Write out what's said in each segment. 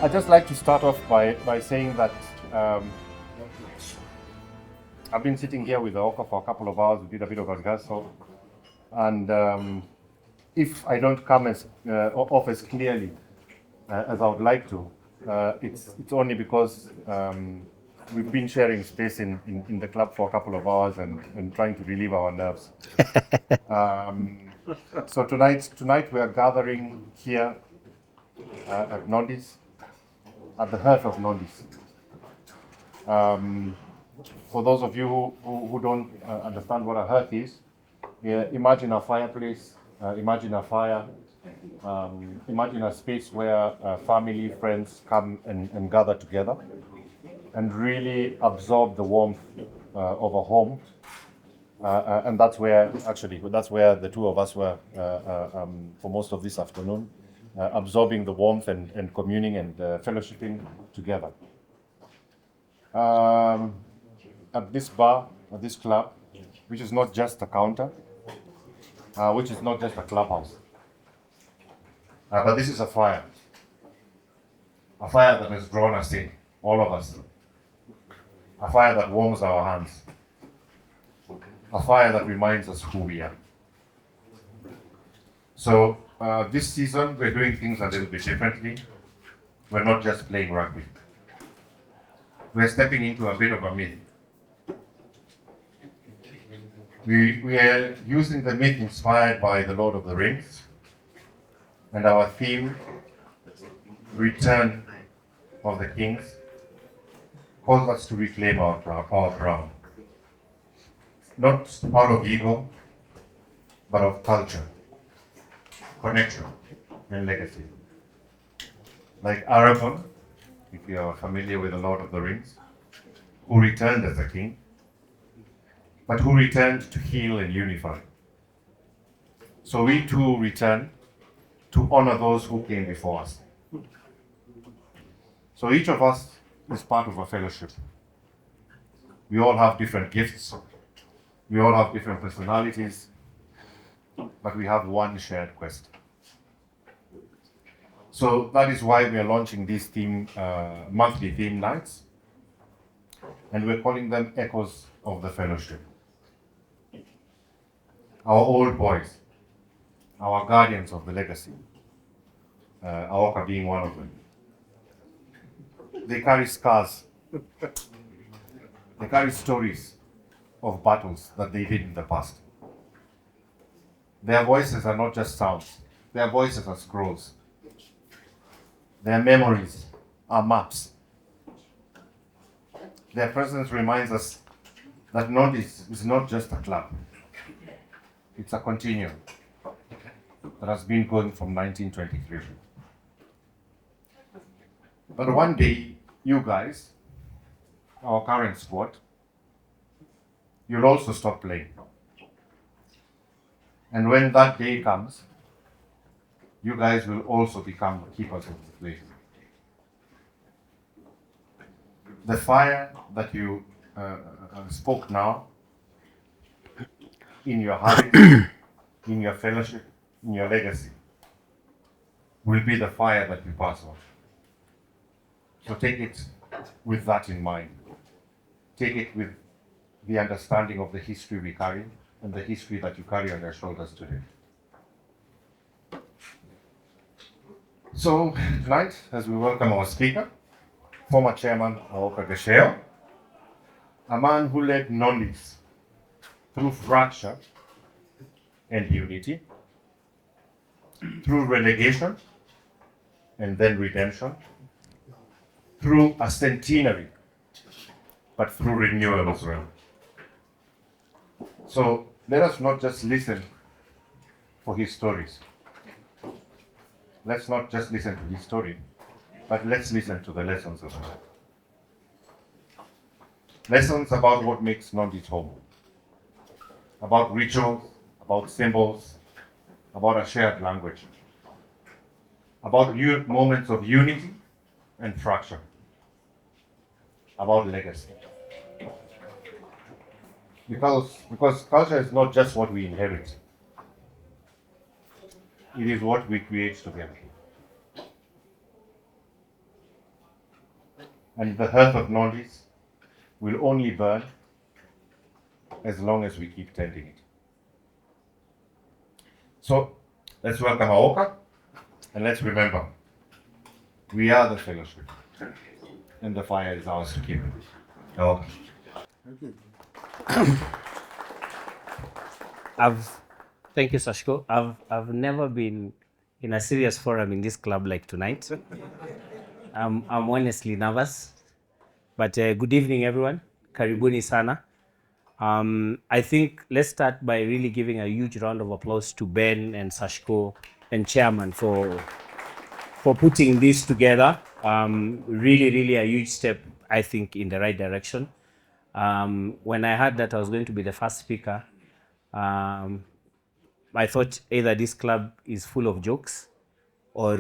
I'd just like to start off by saying that I've been sitting here with Auka for a couple of hours. We did a bit of rehearsal, and if I don't come off as clearly as I would like to, it's only because we've been sharing space in the club for a couple of hours and trying to relieve our nerves. So tonight we are gathering here at Nondies, at the hearth of Nondies. For those of you who don't understand what a hearth is, imagine a fireplace, imagine a fire, imagine a space where family, friends come and gather together and really absorb the warmth of a home. And that's where the two of us were for most of this afternoon, absorbing the warmth and communing and fellowshipping together. At this bar, at this club, which is not just a counter, which is not just a clubhouse, but this is a fire that has drawn us in, all of us, a fire that warms our hands, a fire that reminds us who we are. So this season, we're doing things a little bit differently. We're not just playing rugby. We're stepping into a bit of a myth. We are using the myth inspired by The Lord of the Rings, and our theme, Return of the Kings, calls us to reclaim our crown. Not out of ego, but of culture, connection, and legacy. Like Aragorn, if you are familiar with The Lord of the Rings, who returned as a king, but who returned to heal and unify. So we too return to honor those who came before us. So each of us is part of a fellowship. We all have different gifts, we all have different personalities, but we have one shared quest. So that is why we are launching these monthly theme nights, and we're calling them Echoes of the Fellowship. Our old boys, our guardians of the legacy, Auka being one of them. They carry scars, they carry stories of battles that they did in the past. Their voices are not just sounds, their voices are scrolls. Their memories are maps. Their presence reminds us that Nondies is not just a club. It's a continuum that has been going from 1923. But one day, you guys, our current squad, you'll also stop playing. And when that day comes, you guys will also become keepers of the place. The fire that you spoke now, in your habit, in your fellowship, in your legacy, will be the fire that you pass on. So take it with that in mind. Take it with the understanding of the history we carry and the history that you carry on your shoulders today. So tonight, as we welcome our speaker, former chairman Auka Gecheo, a man who led Nondies through fracture and unity, through relegation and then redemption, through a centenary, but through renewal as well. So let us not just listen for his stories. Let's not just listen to his story, but let's listen to the lessons as well. Lessons about what makes Nondies home. About rituals, about symbols, about a shared language. About moments of unity and fracture. About legacy. Because culture is not just what we inherit. It is what we create together. And the hearth of Nondies will only burn as long as we keep tending it. So let's welcome Auka, and let's remember, we are the fellowship, and the fire is ours to keep. Auka. Thank you, Sashko. I've never been in a serious forum in this club like tonight. I'm honestly nervous, but good evening, everyone. Karibuni sana. I think let's start by really giving a huge round of applause to Ben and Sashko and Chairman for putting this together. Really a huge step, I think, in the right direction. When I heard that I was going to be the first speaker, I thought either this club is full of jokes or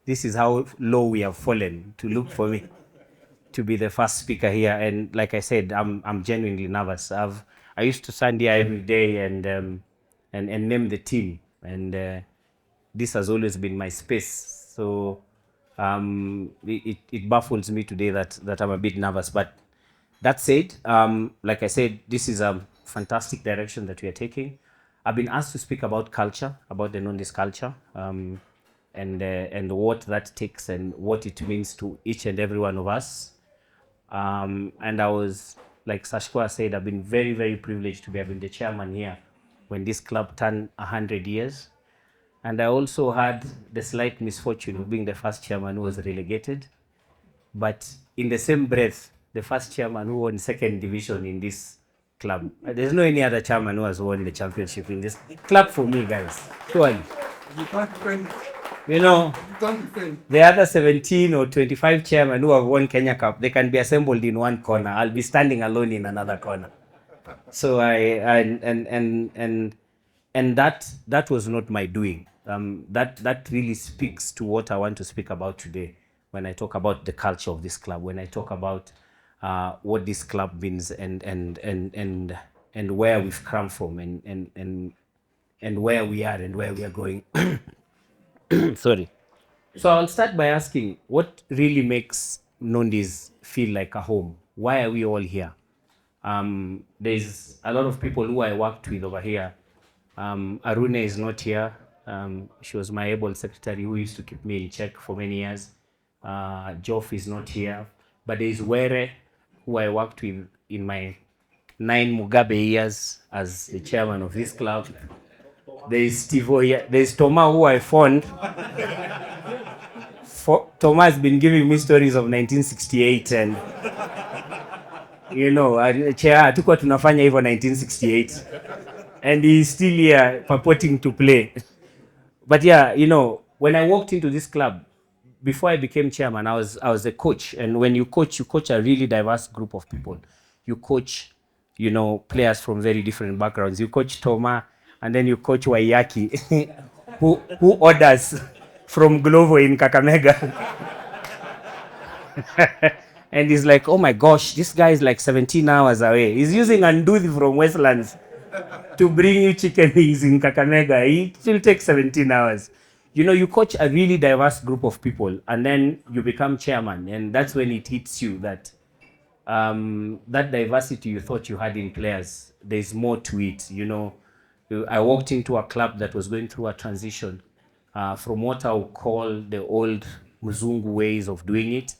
this is how low we have fallen to look for me to be the first speaker here. And like I said, I'm genuinely nervous. I used to stand here every day and name the team, and this has always been my space. So it baffles me today that I'm a bit nervous. But that said, like I said, this is a fantastic direction that we are taking. I've been asked to speak about culture, about the Nondies culture, and what that takes and what it means to each and every one of us. And I was, like Sashko said, I've been very privileged to be having the chairman here when this club turned 100 years. And I also had the slight misfortune of being the first chairman who was relegated. But in the same breath, the first chairman who won second division in this club. There's no any other chairman who has won the championship in this club for me, guys. Surely. You know, the other 17 or 25 chairmen who have won Kenya Cup, they can be assembled in one corner. I'll be standing alone in another corner. So that was not my doing. That really speaks to what I want to speak about today when I talk about the culture of this club, when I talk about what this club means and where we've come from and where we are and where we are going. Sorry. So I'll start by asking, what really makes Nondies feel like a home? Why are we all here? There's a lot of people who I worked with over here. Aruna is not here. She was my able secretary who used to keep me in check for many years. Joff is not here. But there's Were, who I worked with in my 9 Mugabe years as the chairman of this club. There's Steve here. There's Toma, who I phoned. Toma has been giving me stories of 1968 and you know, chair tuko tunafanya hivyo 1968 and he's still here purporting to play. But yeah, you know, when I walked into this club, before I became chairman, I was a coach, and when you coach a really diverse group of people. You coach, you know, players from very different backgrounds. You coach Toma, and then you coach Waiyaki, who orders from Glovo in Kakamega. And he's like, oh my gosh, this guy is like 17 hours away. He's using Anduthi from Westlands to bring you chicken wings in Kakamega. It will take 17 hours. You know, you coach a really diverse group of people, and then you become chairman, and that's when it hits you that that diversity you thought you had in players, there's more to it. You know, I walked into a club that was going through a transition from what I would call the old Mzungu ways of doing it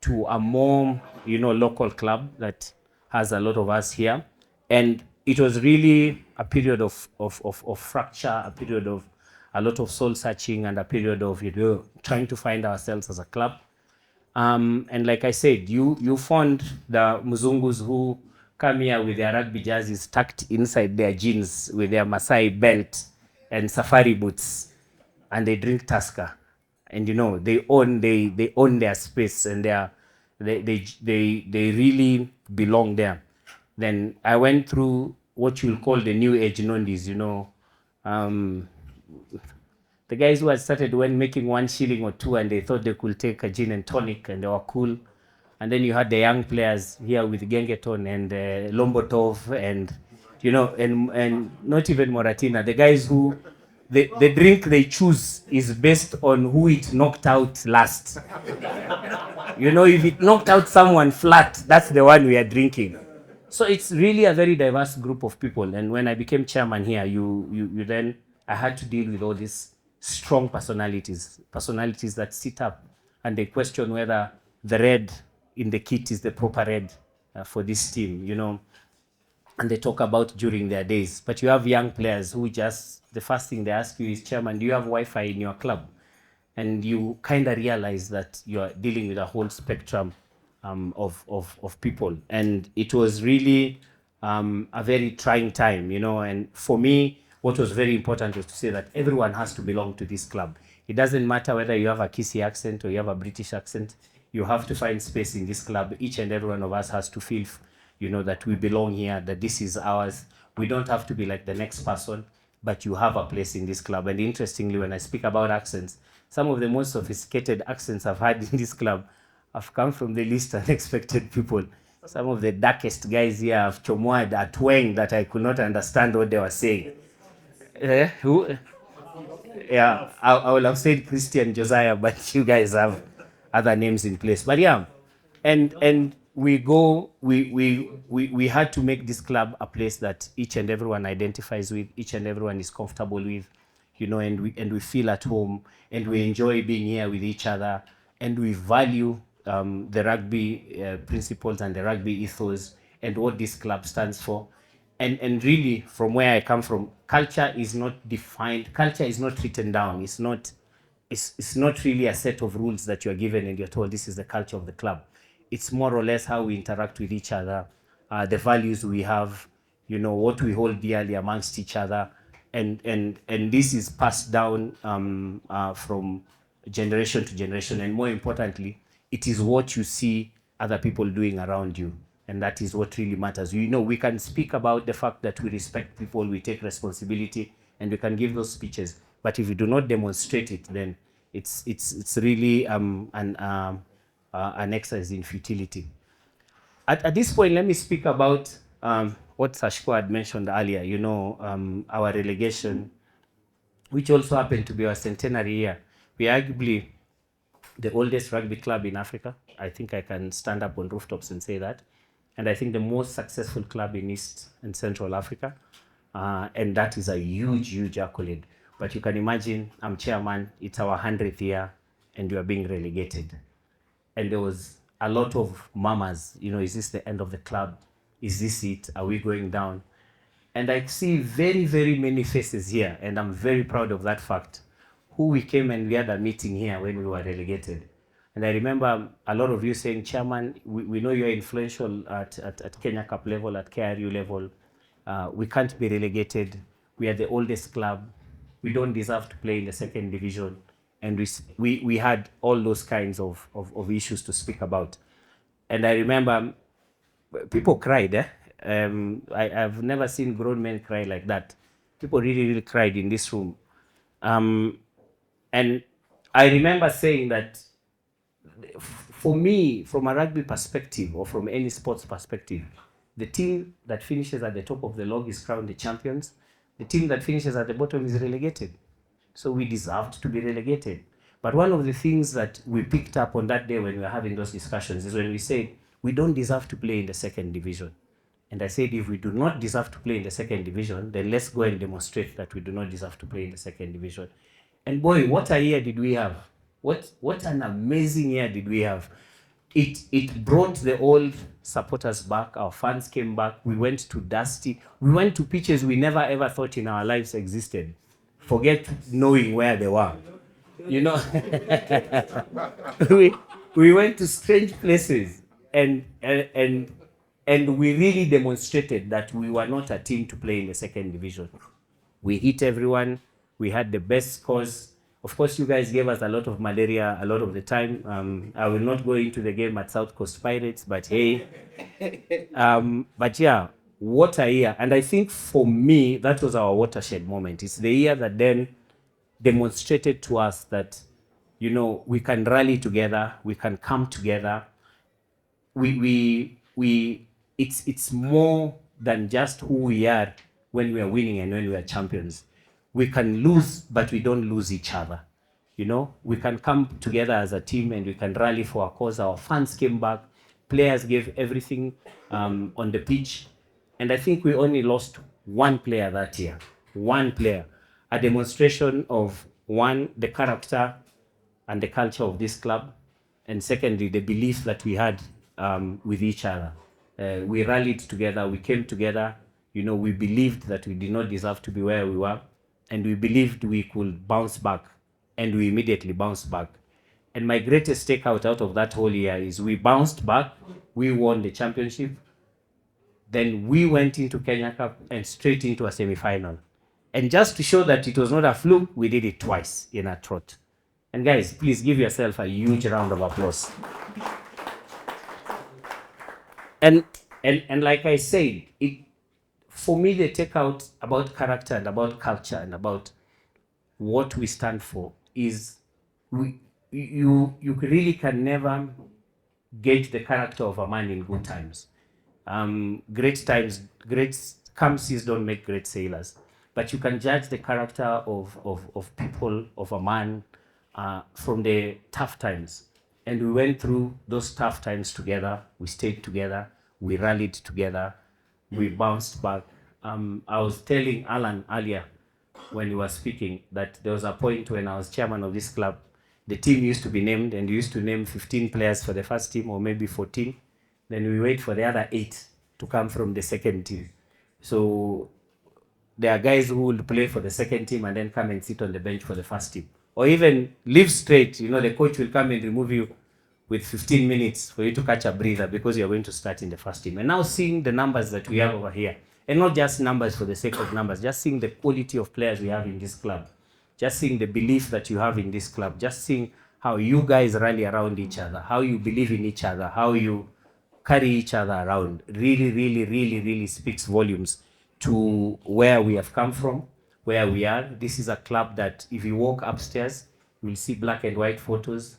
to a more, you know, local club that has a lot of us here. And it was really a period of fracture, a period of a lot of soul searching, and a period of, you know, trying to find ourselves as a club. And like I said, you found the Mzungus who come here with their rugby jerseys tucked inside their jeans with their Masai belt and safari boots, and they drink Tusker. And you know, they own their space, and they really belong there. Then I went through what you'll call the new age Nondies, you know. The guys who had started when making 1 shilling or 2 and they thought they could take a gin and tonic and they were cool. And then you had the young players here with Gengeton and Lombotov and, you know, and not even Moratina. The guys who the drink they choose is based on who it knocked out last. You know, if it knocked out someone flat, that's the one we are drinking. So it's really a very diverse group of people. And when I became chairman here, you then, I had to deal with all these strong personalities that sit up and they question whether the red in the kit is the proper red for this team, you know, and they talk about during their days. But you have young players who just, the first thing they ask you is, Chairman, do you have Wi-Fi in your club? And you kind of realize that you are dealing with a whole spectrum of people. And it was really a very trying time, you know. And for me, what was very important was to say that everyone has to belong to this club. It doesn't matter whether you have a Kisii accent or you have a British accent. You have to find space in this club. Each and every one of us has to feel, you know, that we belong here, that this is ours. We don't have to be like the next person, but you have a place in this club. And interestingly, when I speak about accents, some of the most sophisticated accents I've had in this club have come from the least unexpected people. Some of the darkest guys here have chomoed at twang that I could not understand what they were saying. Who? Yeah, I will have said Christian Josiah, but you guys have other names in place. But yeah, and we had to make this club a place that each and everyone identifies with, each and everyone is comfortable with, you know, and we feel at home, and we enjoy being here with each other, and we value the rugby principles and the rugby ethos and what this club stands for. And really, from where I come from, culture is not defined, culture is not written down. It's not really a set of rules that you're given and you're told this is the culture of the club. It's more or less how we interact with each other, the values we have, you know, what we hold dearly amongst each other. And this is passed down from generation to generation. And more importantly, it is what you see other people doing around you. And that is what really matters. You know, we can speak about the fact that we respect people, we take responsibility, and we can give those speeches. But if we do not demonstrate it, then it's really an exercise in futility. At this point, let me speak about what Sashko had mentioned earlier, you know, our relegation, which also happened to be our centenary year. We are arguably the oldest rugby club in Africa. I think I can stand up on rooftops and say that. And I think the most successful club in East and Central Africa. And that is a huge, huge accolade. But you can imagine, I'm chairman, it's our 100th year, and we are being relegated. And there was a lot of murmurs, you know, is this the end of the club? Is this it? Are we going down? And I see very, very many faces here, and I'm very proud of that fact, who we came and we had a meeting here when we were relegated. And I remember a lot of you saying, Chairman, we know you're influential at Kenya Cup level, at KRU level. We can't be relegated. We are the oldest club. We don't deserve to play in the second division. And we had all those kinds of issues to speak about. And I remember people cried. I've never seen grown men cry like that. People really, really cried in this room. And I remember saying that for me, from a rugby perspective or from any sports perspective, the team that finishes at the top of the log is crowned the champions. The team that finishes at the bottom is relegated. So we deserved to be relegated. But one of the things that we picked up on that day when we were having those discussions is when we said, we don't deserve to play in the second division. And I said, if we do not deserve to play in the second division, then let's go and demonstrate that we do not deserve to play in the second division. And boy, what a year did we have. What an amazing year did we have. It brought the old supporters back. Our fans came back. We went to Dusty. We went to pitches we never ever thought in our lives existed. Forget knowing where they were. You know, we went to strange places and we really demonstrated that we were not a team to play in the second division. We hit everyone. We had the best scores. Of course, you guys gave us a lot of malaria a lot of the time. I will not go into the game at South Coast Pirates, but hey. But yeah, what a year. And I think for me, that was our watershed moment. It's the year that then demonstrated to us that, you know, we can rally together, we can come together. It's more than just who we are when we are winning and when we are champions. we can lose, but we don't lose each other. You know, we can come together as a team and we can rally for our cause. Our fans came back, players gave everything on the pitch. And I think we only lost one player that year. One player. A demonstration of, one, the character and the culture of this club, and secondly, the belief that we had with each other. We rallied together, we came together, you know, we believed that we did not deserve to be where we were, and we believed we could bounce back, and we immediately bounced back. And my greatest takeout out of that whole year is we bounced back, we won the championship, then we went into Kenya Cup and straight into a semi-final. And just to show that it was not a fluke, we did it twice in a trot. And guys, please give yourself a huge round of applause. And like I said, for me, the takeout about character and about culture and about what we stand for is you really can never gauge the character of a man in good times. Great Kamsis don't make great sailors, but you can judge the character of people, of a man, from the tough times. And we went through those tough times together. We stayed together. We rallied together. We bounced back. I was telling Alan earlier when he was speaking that there was a point when I was chairman of this club, the team used to be named, and we used to name 15 players for the first team, or maybe 14. Then we wait for the other 8 to come from the second team. So there are guys who will play for the second team and then come and sit on the bench for the first team. Or even live straight, you know, the coach will come and remove you with 15 minutes for you to catch a breather because you're going to start in the first team. And now seeing the numbers that we have over here, and not just numbers for the sake of numbers, just seeing the quality of players we have in this club, just seeing the belief that you have in this club, just seeing how you guys rally around each other, how you believe in each other, how you carry each other around, really speaks volumes to where we have come from, where we are. This is a club that if you walk upstairs, you'll see black and white photos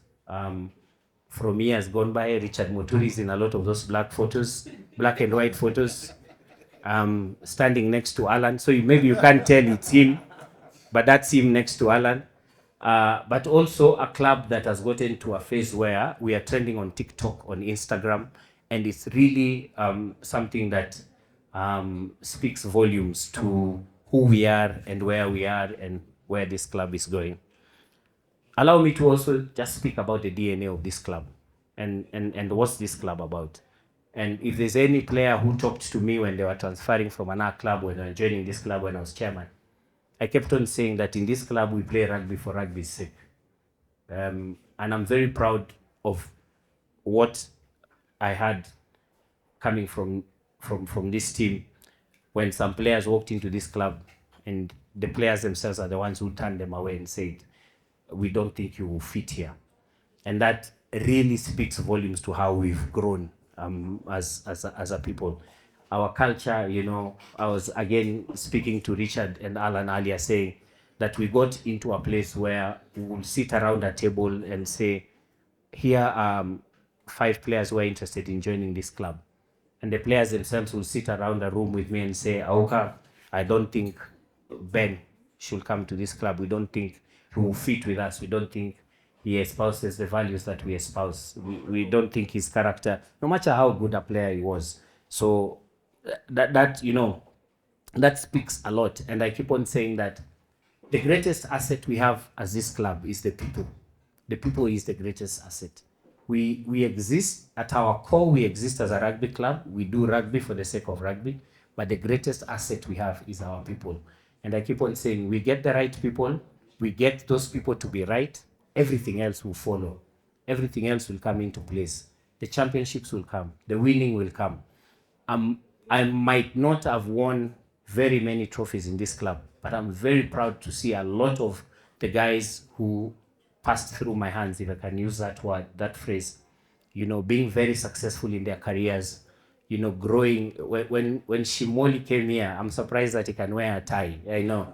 from years gone by. Richard Muturi is in a lot of those black and white photos, standing next to Alan. So maybe you can't tell it's him, but that's him next to Alan. But also a club that has gotten to a phase where we are trending on TikTok, on Instagram, and it's really something that speaks volumes to who we are and where we are and where this club is going. Allow me to also just speak about the DNA of this club and what's this club about. And if there's any player who talked to me when they were transferring from another club, when they were joining this club when I was chairman, I kept on saying that in this club we play rugby for rugby's sake. And I'm very proud of what I had coming from this team when some players walked into this club and the players themselves are the ones who turned them away and said, we don't think you will fit here. And that really speaks volumes to how we've grown as a people. Our culture, you know, I was again speaking to Richard and Alan earlier saying that we got into a place where we will sit around a table and say, here are 5 players who are interested in joining this club. And the players themselves will sit around a room with me and say, Auka, I don't think Ben should come to this club. We don't think he will fit with us. We don't think he espouses the values that we espouse. We don't think his character, no matter how good a player he was. So that you know, that speaks a lot. And I keep on saying that the greatest asset we have as this club is the people. The people is the greatest asset. We exist, at our core, we exist as a rugby club. We do rugby for the sake of rugby, but the greatest asset we have is our people. And I keep on saying, we get the right people, we get those people to be right, everything else will follow. Everything else will come into place. The championships will come, the winning will come. I might not have won very many trophies in this club, but I'm very proud to see a lot of the guys who passed through my hands, if I can use that word, that phrase, you know, being very successful in their careers, you know, growing. When Shimoli came here, I'm surprised that he can wear a tie. I know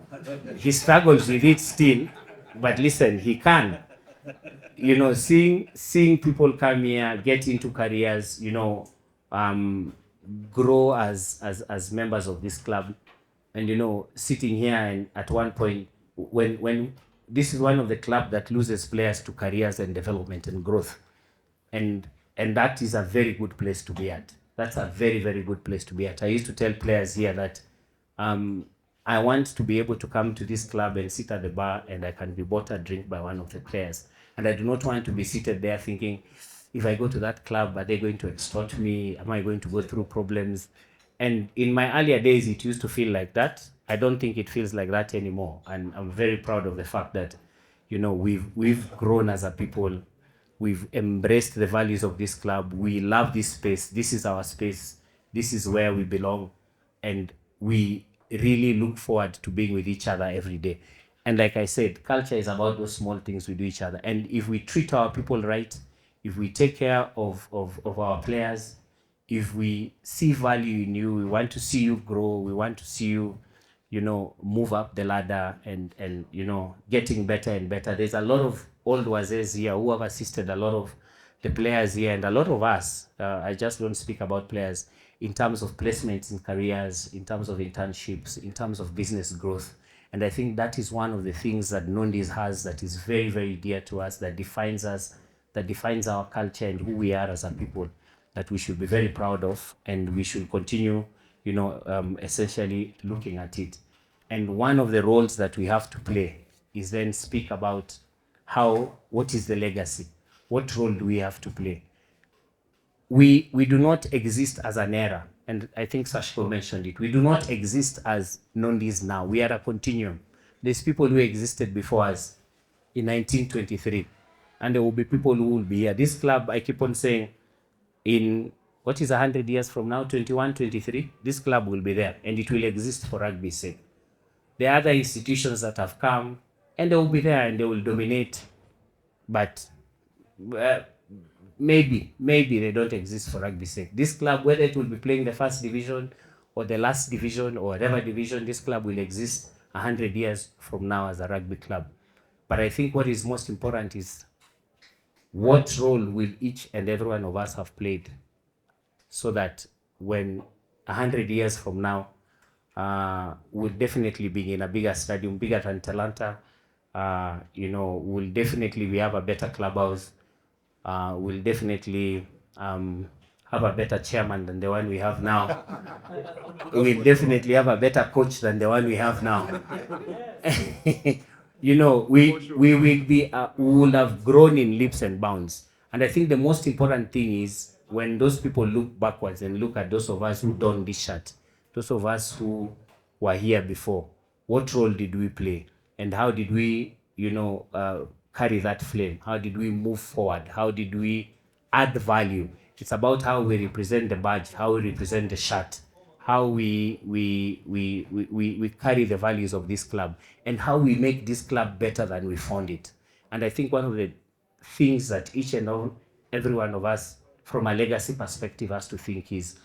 he struggles with it still, but listen, he can. You know, seeing people come here, get into careers, you know, grow as members of this club, and you know, sitting here and at one point when this is one of the club that loses players to careers and development and growth, and that is a very good place to be at. That's a very, very good place to be at. I used to tell players here that I want to be able to come to this club and sit at the bar and I can be bought a drink by one of the players. And I do not want to be seated there thinking, if I go to that club, are they going to extort me? Am I going to go through problems? And in my earlier days, it used to feel like that. I don't think it feels like that anymore. And I'm very proud of the fact that, you know, we've grown as a people. We've embraced the values of this club. We love this space. This is our space. This is where we belong. And we really look forward to being with each other every day. And like I said, culture is about those small things we do each other. And if we treat our people right, if we take care of our players, if we see value in you, we want to see you grow, we want to see you, you know, move up the ladder and you know, getting better and better. There's a lot of old wazes here who have assisted a lot of the players here and a lot of us. I just don't speak about players in terms of placements in careers, in terms of internships, in terms of business growth. And I think that is one of the things that Nondies has that is very, very dear to us, that defines us, that defines our culture and who we are as a people, that we should be very proud of, and we should continue, you know, essentially looking at it. And one of the roles that we have to play is then speak about what is the legacy? What role do we have to play? We do not exist as an era, and I think Sashko mentioned it. We do not exist as Nondies now. We are a continuum. There's people who existed before us in 1923, and there will be people who will be here. This club, I keep on saying, in what is 100 years from now, 21, 23, this club will be there, and it will exist for rugby's sake. There are other institutions that have come, and they will be there, and they will dominate, but maybe they don't exist for rugby's sake. This club, whether it will be playing the first division or the last division or whatever division, this club will exist 100 years from now as a rugby club. But I think what is most important is what role will each and every one of us have played, so that when 100 years from now, we'll definitely be in a bigger stadium, bigger than Talanta. You know, we'll definitely we have a better clubhouse. We'll definitely have a better chairman than the one we have now. We'll definitely have a better coach than the one we have now. You know, we will have grown in leaps and bounds. And I think the most important thing is when those people look backwards and look at those of us who donned this shirt, those of us who were here before, what role did we play? And how did we, you know, carry that flame? How did we move forward? How did we add value? It's about how we represent the badge, how we represent the shirt, how we carry the values of this club, and how we make this club better than we found it. And I think one of the things that each and every one of us, from a legacy perspective, has to think is,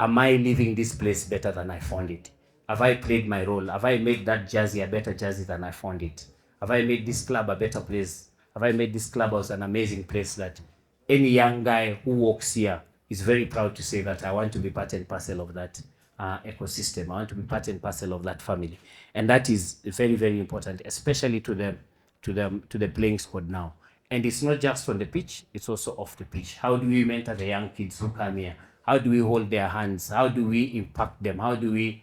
am I leaving this place better than I found it? Have I played my role? Have I made that jersey a better jersey than I found it? Have I made this club a better place? Have I made this clubhouse an amazing place that any young guy who walks here is very proud to say that I want to be part and parcel of that ecosystem. I want to be part and parcel of that family. And that is very, very important, especially to the playing squad now. And it's not just on the pitch, it's also off the pitch. How do we mentor the young kids who come here? How do we hold their hands? How do we impact them? How do we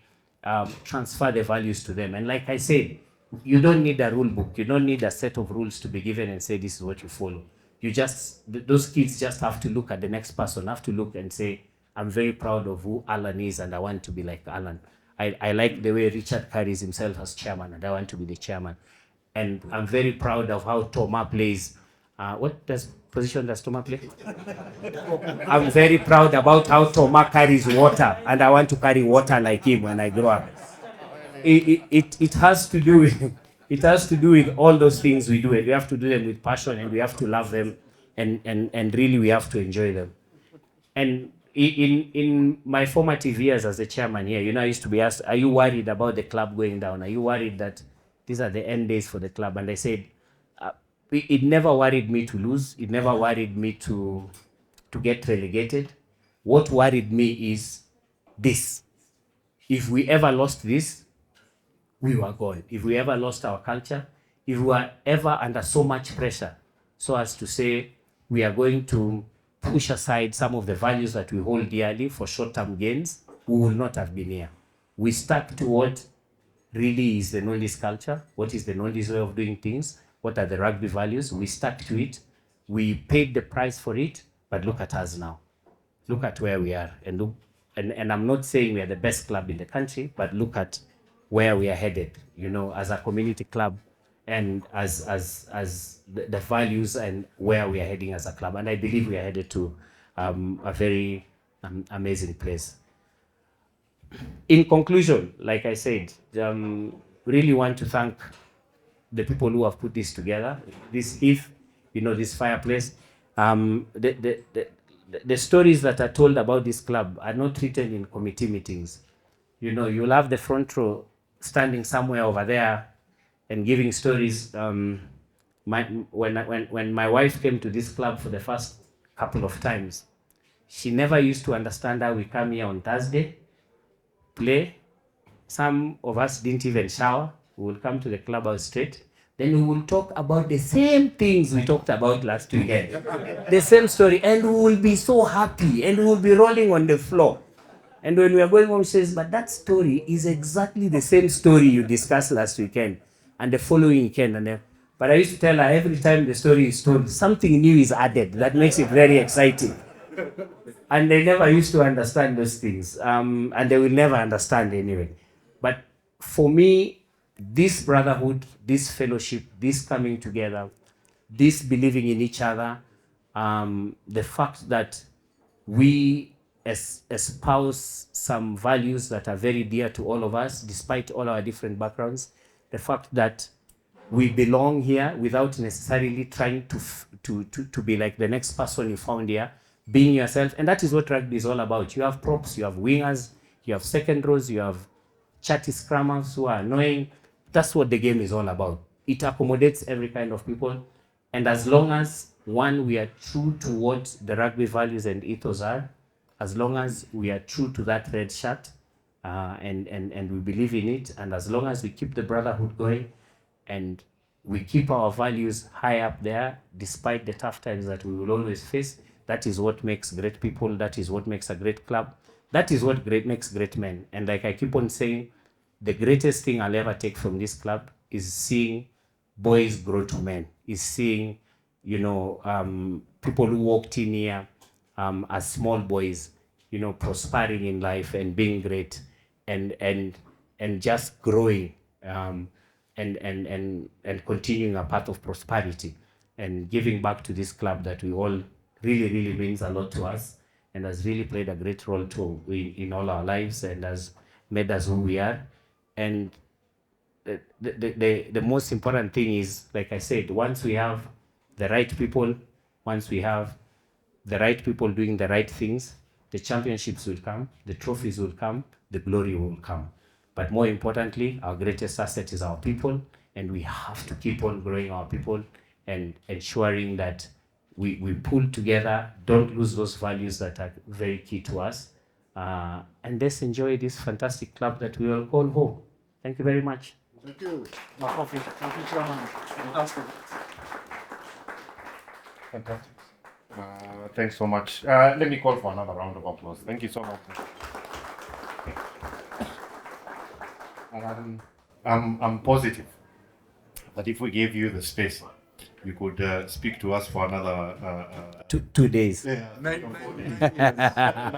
transfer the values to them? And like I said, you don't need a rule book. You don't need a set of rules to be given and say this is what you follow. You just, those kids just have to look at the next person, have to look and say, I'm very proud of who Alan is and I want to be like Alan. I like the way Richard carries himself as chairman and I want to be the chairman. And I'm very proud of how Thomas plays. What position does Thomas play? I'm very proud about how Thomas carries water and I want to carry water like him when I grow up. It has to do with all those things we do, and we have to do them with passion, and we have to love them, and really we have to enjoy them. And in my formative years as a chairman here, you know, I used to be asked, are you worried about the club going down? Are you worried that these are the end days for the club? And I said, it never worried me to lose. It never worried me to get relegated. What worried me is this. If we ever lost this, we were gone. If we ever lost our culture, if we were ever under so much pressure, so as to say we are going to push aside some of the values that we hold dearly for short-term gains, we will not have been here. We stuck to what really is the Nondies culture, what is the Nondies way of doing things, what are the rugby values. We stuck to it. We paid the price for it, but look at us now. Look at where we are, and look, and I'm not saying we are the best club in the country, but look at where we are headed, you know, as a community club, and as the values and where we are heading as a club. And I believe we are headed to a very amazing place. In conclusion, like I said, really want to thank the people who have put this together. This, if you know, this fireplace, the stories that are told about this club are not written in committee meetings. You know, you'll have the front row standing somewhere over there and giving stories. When my wife came to this club for the first couple of times, she never used to understand how we come here on Thursday, play. Some of us didn't even shower. We will come to the clubhouse straight. Then we will talk about the same things we talked about last weekend. The same story. And we will be so happy. And we will be rolling on the floor. And when we are going home, she says, but that story is exactly the same story you discussed last weekend and the following weekend. And then, but I used to tell her every time the story is told, something new is added. That makes it very exciting. And they never used to understand those things. And they will never understand anyway. But for me, this brotherhood, this fellowship, this coming together, this believing in each other, the fact that we espouse some values that are very dear to all of us, despite all our different backgrounds, the fact that we belong here without necessarily trying to be like the next person you found here, being yourself. And that is what rugby is all about. You have props, you have wingers, you have second rows, you have chatty scrummers who are annoying. That's what the game is all about. It accommodates every kind of people. And as long as, one, we are true to what the rugby values and ethos are, as long as we are true to that red shirt, and we believe in it, and as long as we keep the brotherhood going, and we keep our values high up there, despite the tough times that we will always face, that is what makes great people, that is what makes a great club, that is what makes great men. And like I keep on saying, the greatest thing I'll ever take from this club is seeing boys grow to men, is seeing, you know, people who walked in here as small boys, you know, prospering in life and being great, and just growing, and continuing a path of prosperity and giving back to this club that we all really means a lot to us and has really played a great role too in all our lives and has made us who we are. And the most important thing is, like I said, once we have the right people, once we have the right people doing the right things, the championships will come, the trophies will come, the glory will come. But more importantly, our greatest asset is our people, and we have to keep on growing our people and ensuring that we pull together, don't lose those values that are very key to us, and let's enjoy this fantastic club that we all call home. Thank you very much. Thank you. Thank you, Chairman. Fantastic. Fantastic. Thanks so much. Let me call for another round of applause. Thank you so much. I'm positive that if we gave you the space, you could speak to us for another 2 days. Yeah,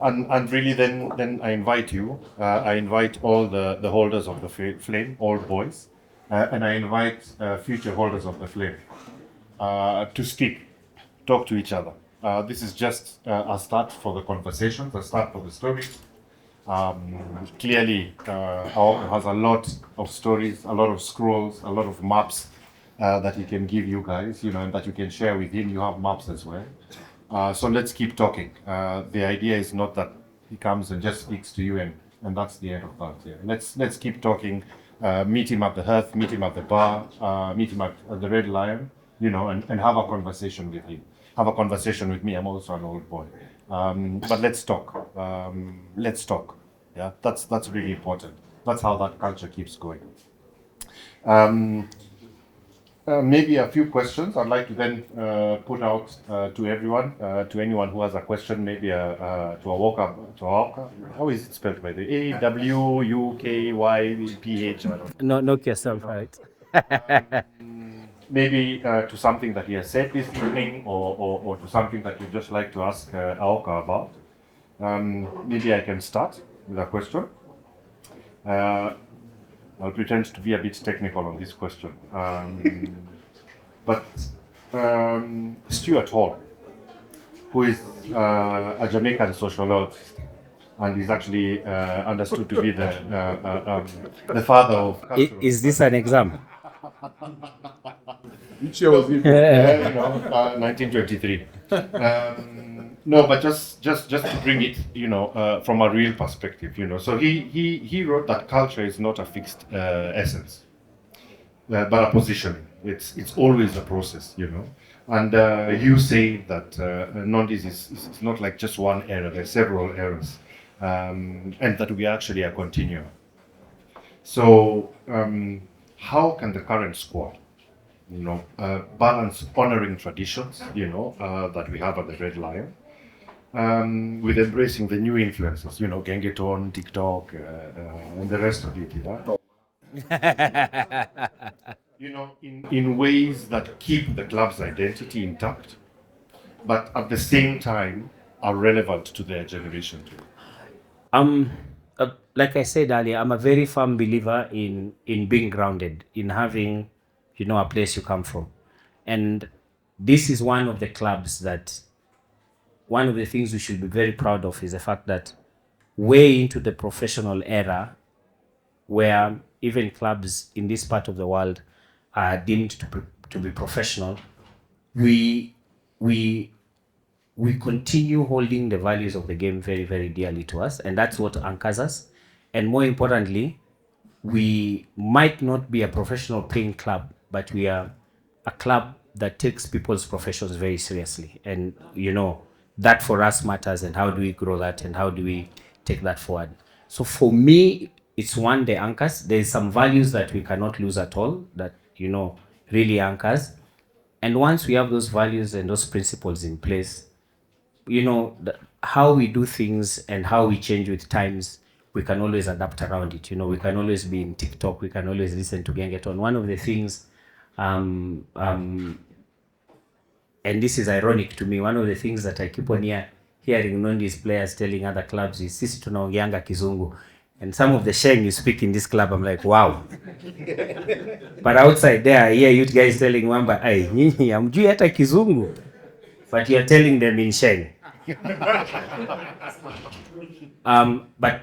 and really, then I invite you. I invite all the holders of the flame, all boys, and I invite future holders of the flame to speak, talk to each other. This is just a start for the conversations, a start for the stories. Clearly, Auka has a lot of stories, a lot of scrolls, a lot of maps that he can give you guys, you know, and that you can share with him. You have maps as well. So let's keep talking. The idea is not that he comes and just speaks to you and that's the end of that. Yeah. Let's keep talking. Meet him at the hearth, meet him at the bar, meet him at the Red Lion, you know, and have a conversation with him. Have a conversation with me. I'm also an old boy. But let's talk. Let's talk. Yeah, that's really important. That's how that culture keeps going. Um, maybe a few questions I'd like to then put out to everyone, to anyone who has a question, maybe to Auka. How is it spelled by the way? AWUKYPH? No, knock yourself out. Maybe to something that he has said this evening, or to something that you'd just like to ask Auka about. Maybe I can start with a question. I'll pretend to be a bit technical on this question. But Stuart Hall, who is a Jamaican sociologist, and is actually understood to be the father of cultural. Is this an exam? Which year was it? 1923. No, but just to bring it, from a real perspective, So he wrote that culture is not a fixed essence, but a positioning. It's always a process, And you say that Nondies is not like just one era. There's several eras, and that we are actually a continuum. So how can the current squad, balance honoring traditions, that we have at the Red Lion, with embracing the new influences, Gengeton, TikTok, and the rest of it, in ways that keep the club's identity intact, but at the same time are relevant to their generation too. Like I said earlier, I'm a very firm believer in being grounded, in having, a place you come from. And this is one of the clubs that, one of the things we should be very proud of is the fact that way into the professional era, where even clubs in this part of the world are deemed to be professional, we continue holding the values of the game very, very dearly to us, and that's what anchors us. And more importantly, we might not be a professional playing club, but we are a club that takes people's professions very seriously. And that for us matters, and how do we grow that, and how do we take that forward? So for me, it's one, the anchors. There's some values that we cannot lose at all, that really anchors. And once we have those values and those principles in place, how we do things and how we change with times, we can always adapt around it. We can always be in TikTok, we can always listen to Gengeton. One of the things, and this is ironic to me, one of the things that I keep on hearing Nondies players telling other clubs is, sisi tunaongeanga Kizungu. And some of the sheng you speak in this club, I'm like, wow. But outside there, I hear you guys telling Wamba, hey, nyinyi hamjui hata Kizungu. But you're telling them in sheng. But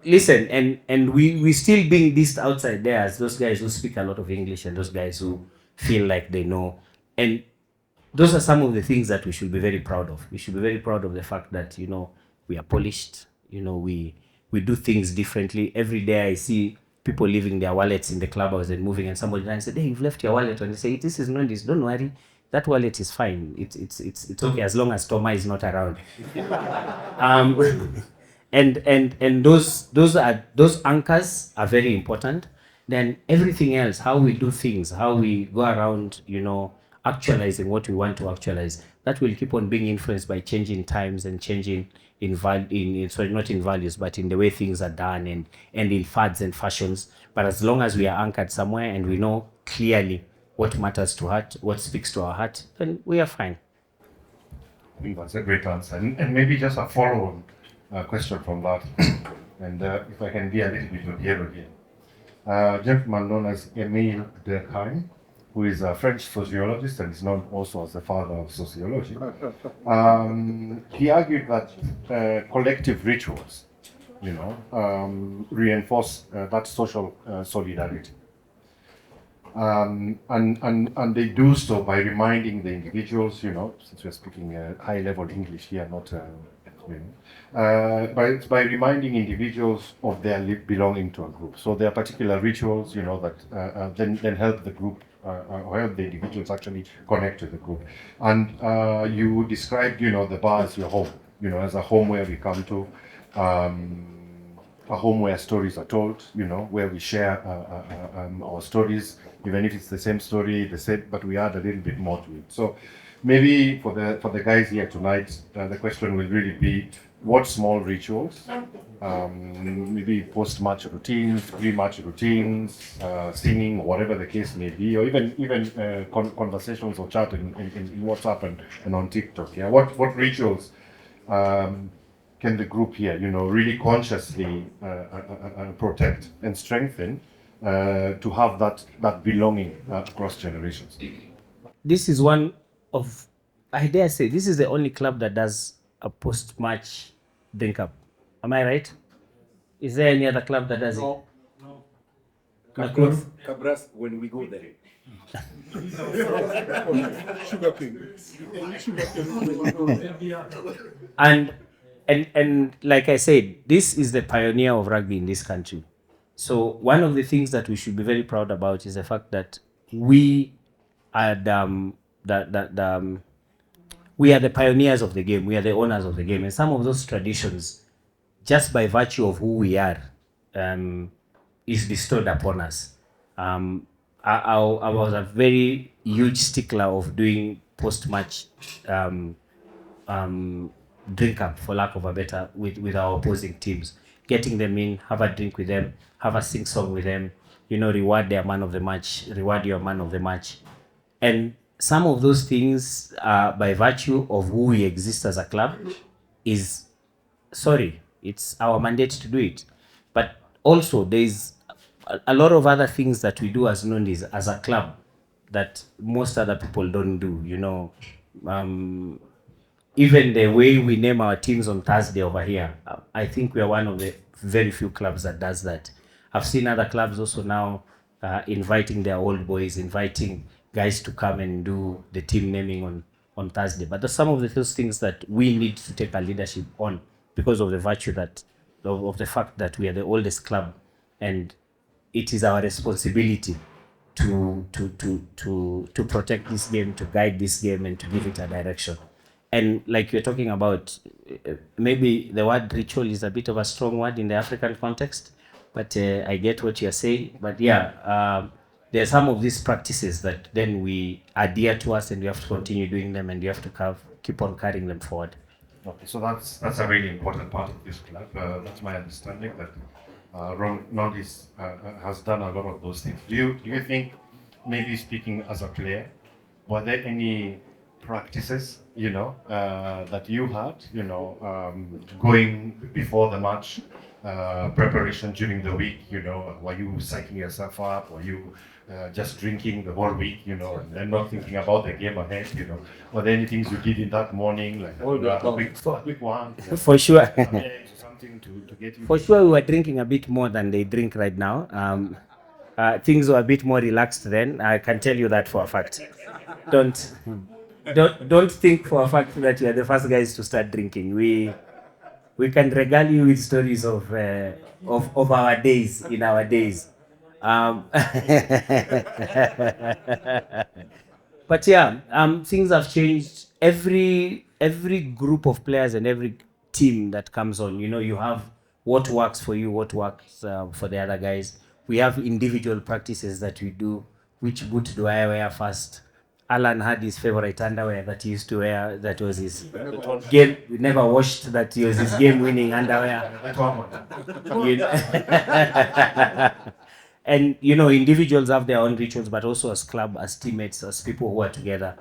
listen, and we still being this outside there as those guys who speak a lot of English, and those guys who feel like they know. And those are some of the things that we should be very proud of. We should be very proud of the fact that, we are polished, we do things differently. Every day I see people leaving their wallets in the clubhouse and moving, and somebody and said, hey, you've left your wallet. And they say, this is not this, don't worry. That wallet is fine. It's okay as long as Toma is not around. And those anchors are very important. Then everything else, how we do things, how we go around, actualizing what we want to actualize, that will keep on being influenced by changing times and changing not in values, but in the way things are done, and in fads and fashions. But as long as we are anchored somewhere and we know clearly what matters to heart, what speaks to our heart, then we are fine. I think that's a great answer. And maybe just a follow-on question from that. And if I can be a little bit of hero here. A gentleman known as Emile Durkheim, who is a French sociologist and is known also as the father of sociology. He argued that collective rituals, reinforce that social solidarity. And they do so by reminding the individuals, since we're speaking high-level English here, not, by reminding individuals of their belonging to a group. So there are particular rituals, that then help the group, or help the individuals actually connect to the group. And you described, the bar as your home, as a home where we come to. a home where stories are told, where we share our stories, even if it's the same story, but we add a little bit more to it. So maybe for the guys here tonight, the question will really be, what small rituals, maybe post-match routines, pre-match routines, singing, or whatever the case may be, or even conversations or chat in WhatsApp and on TikTok. Yeah, what rituals can the group here, really consciously protect and strengthen to have that belonging across generations? This is one of, I dare say, this is the only club that does a post-match drink up. Am I right? Is there any other club that does it? Nakuru? Cabras, when we go there. And like I said, this is the pioneer of rugby in this country. So one of the things that we should be very proud about is the fact that we are we are the pioneers of the game. We are the owners of the game, and some of those traditions, just by virtue of who we are, is bestowed upon us. I was a very huge stickler of doing post-match drink up, for lack of a better, with our opposing teams, getting them in, have a drink with them, have a sing song with them, reward their man of the match, reward your man of the match. And some of those things, by virtue of who we exist as a club, is, sorry, it's our mandate to do it. But also there's a lot of other things that we do as Nondies, as a club, that most other people don't do, even the way we name our teams on Thursday over here, I think we are one of the very few clubs that does that. I've seen other clubs also now inviting their old boys, inviting guys to come and do the team naming on Thursday. But there's some of those things that we need to take a leadership on, because of the virtue that of the fact that we are the oldest club, and it is our responsibility to protect this game, to guide this game, and to give it a direction. And like you're talking about, maybe the word ritual is a bit of a strong word in the African context, but I get what you're saying. But yeah, there are some of these practices that then we adhere to us, and we have to continue doing them, and you have to keep on carrying them forward. Okay, so that's a really important part of this club. That's my understanding that Nondies has done a lot of those things. Do you think, maybe speaking as a player, were there any practices, that you had, going before the match, preparation during the week, were you psyching yourself up? Were you just drinking the whole week, and not thinking about the game ahead, Were there any things you did in that morning, like a quick one? For sure. Something to get you. For sure, we were drinking a bit more than they drink right now. Things were a bit more relaxed then. I can tell you that for a fact. Don't think for a fact that you are the first guys to start drinking. We can regale you with stories of our days, in our days. But yeah, things have changed. Every group of players and every team that comes on, you have what works for you, what works for the other guys. We have individual practices that we do. Which boot do I wear first? Alan had his favorite underwear that he used to wear. That was his game. We never washed that. He was his game-winning underwear. And individuals have their own rituals, but also as club, as teammates, as people who are together,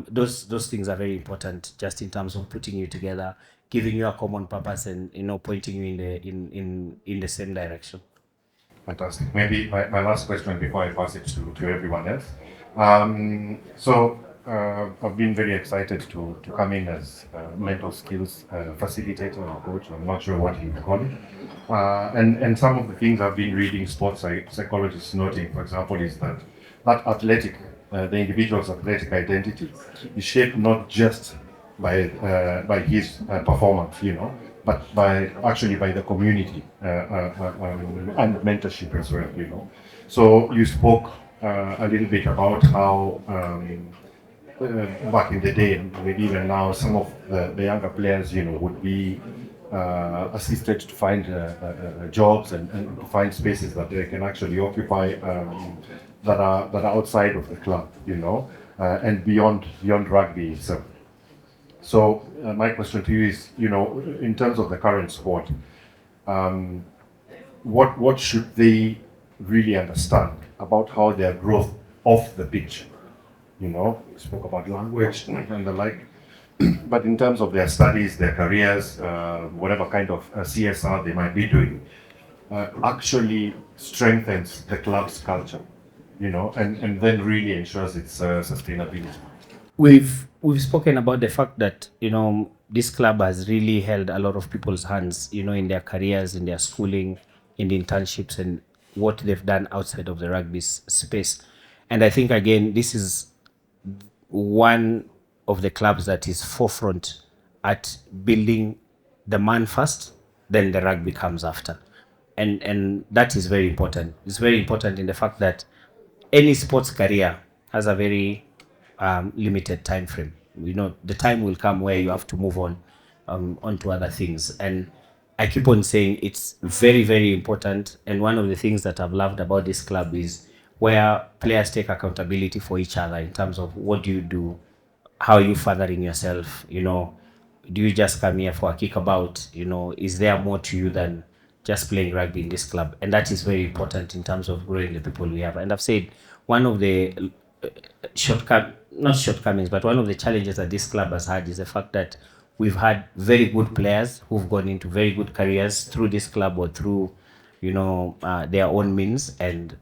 those things are very important. Just in terms of putting you together, giving you a common purpose, and pointing you in the same direction. Fantastic. Maybe my last question before I pass it to everyone else. I've been very excited to come in as mental skills facilitator or coach. I'm not sure what you call it. And some of the things I've been reading sports psychologists noting, for example, is that the individual's athletic identity is shaped not just by his performance, but by the community and mentorship as well, So you spoke a little bit about how back in the day, and maybe even now, some of the younger players, would be assisted to find jobs and to find spaces that they can actually occupy that are outside of the club, and beyond rugby itself. So my question to you is, in terms of the current squad, what should they really understand about how their growth off the pitch? We spoke about language and the like, but in terms of their studies, their careers, whatever kind of CSR they might be doing, actually strengthens the club's culture, and then really ensures its sustainability. We've spoken about the fact that this club has really held a lot of people's hands, in their careers, in their schooling, in the internships, and what they've done outside of the rugby space. And I think again, this is one of the clubs that is forefront at building the man first, then the rugby comes after. And that is very important. It's very important in the fact that any sports career has a very limited time frame. The time will come where you have to move on to other things. And I keep on saying it's very, very important. And one of the things that I've loved about this club is where players take accountability for each other in terms of what do you do, how are you furthering yourself, do you just come here for a kickabout, is there more to you than just playing rugby in this club? And that is very important in terms of growing the people we have. And I've said one of the not shortcomings, but one of the challenges that this club has had is the fact that we've had very good players who've gone into very good careers through this club or through their own means, and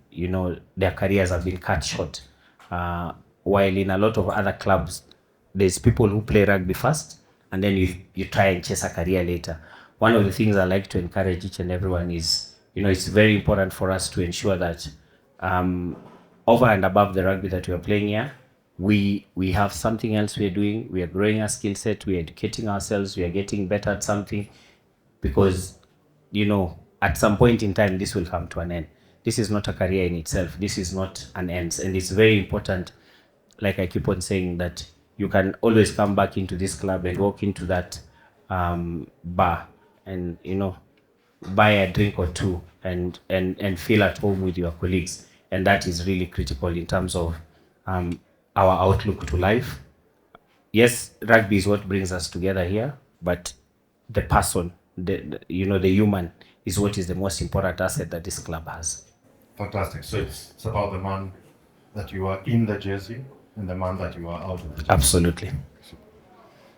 their careers have been cut short, while in a lot of other clubs there's people who play rugby first and then you try and chase a career later. One of the things I like to encourage each and everyone is, it's very important for us to ensure that over and above the rugby that we are playing here, we have something else we are doing. We are growing our skill set, we are educating ourselves, we are getting better at something, because at some point in time this will come to an end. This is not a career in itself, this is not an end. And it's very important, like I keep on saying, that you can always come back into this club and walk into that bar and buy a drink or two and feel at home with your colleagues. And that is really critical in terms of our outlook to life. Yes, rugby is what brings us together here, but the person, the human, is what is the most important asset that this club has. Fantastic. So it's about the man that you are in the jersey and the man that you are out of the jersey. Absolutely.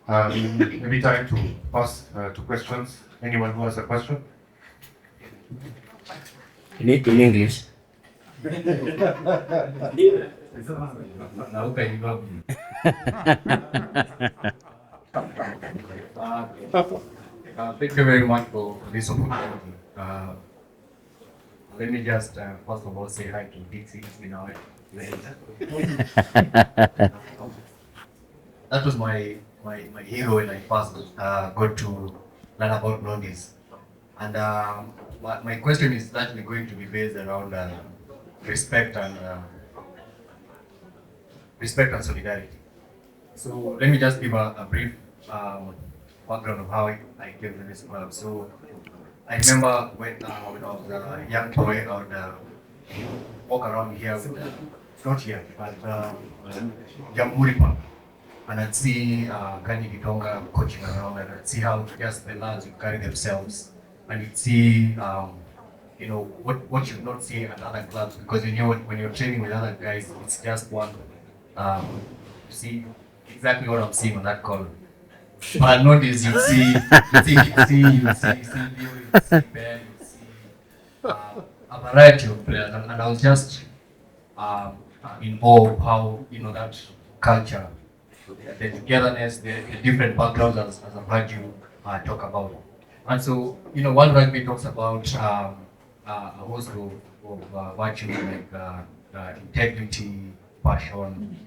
Maybe time to pass to questions. Anyone who has a question? In English. Thank you very much for this opportunity. Let me just first of all say hi to Dixie. That was my hero when I first got to learn about Nondies. And my question is actually going to be based around respect and solidarity. So let me just give a brief background of how I came to this club. So I remember when I was a young boy, I would walk around here with, not here, but Jamhuri Park. And I'd see Kanye Gitonga coaching around, and I'd see how just the lads would carry themselves. And you'd see, what you not see at other clubs, because when you're training with other guys, it's just one. You see exactly what I'm seeing on that call. But notice you see Leo, you see Ben, you see a variety of players, and I was just in awe of how that culture, the togetherness, the different backgrounds, as I've heard you talk about. And so, one rugby talks about a host of virtues like integrity, passion,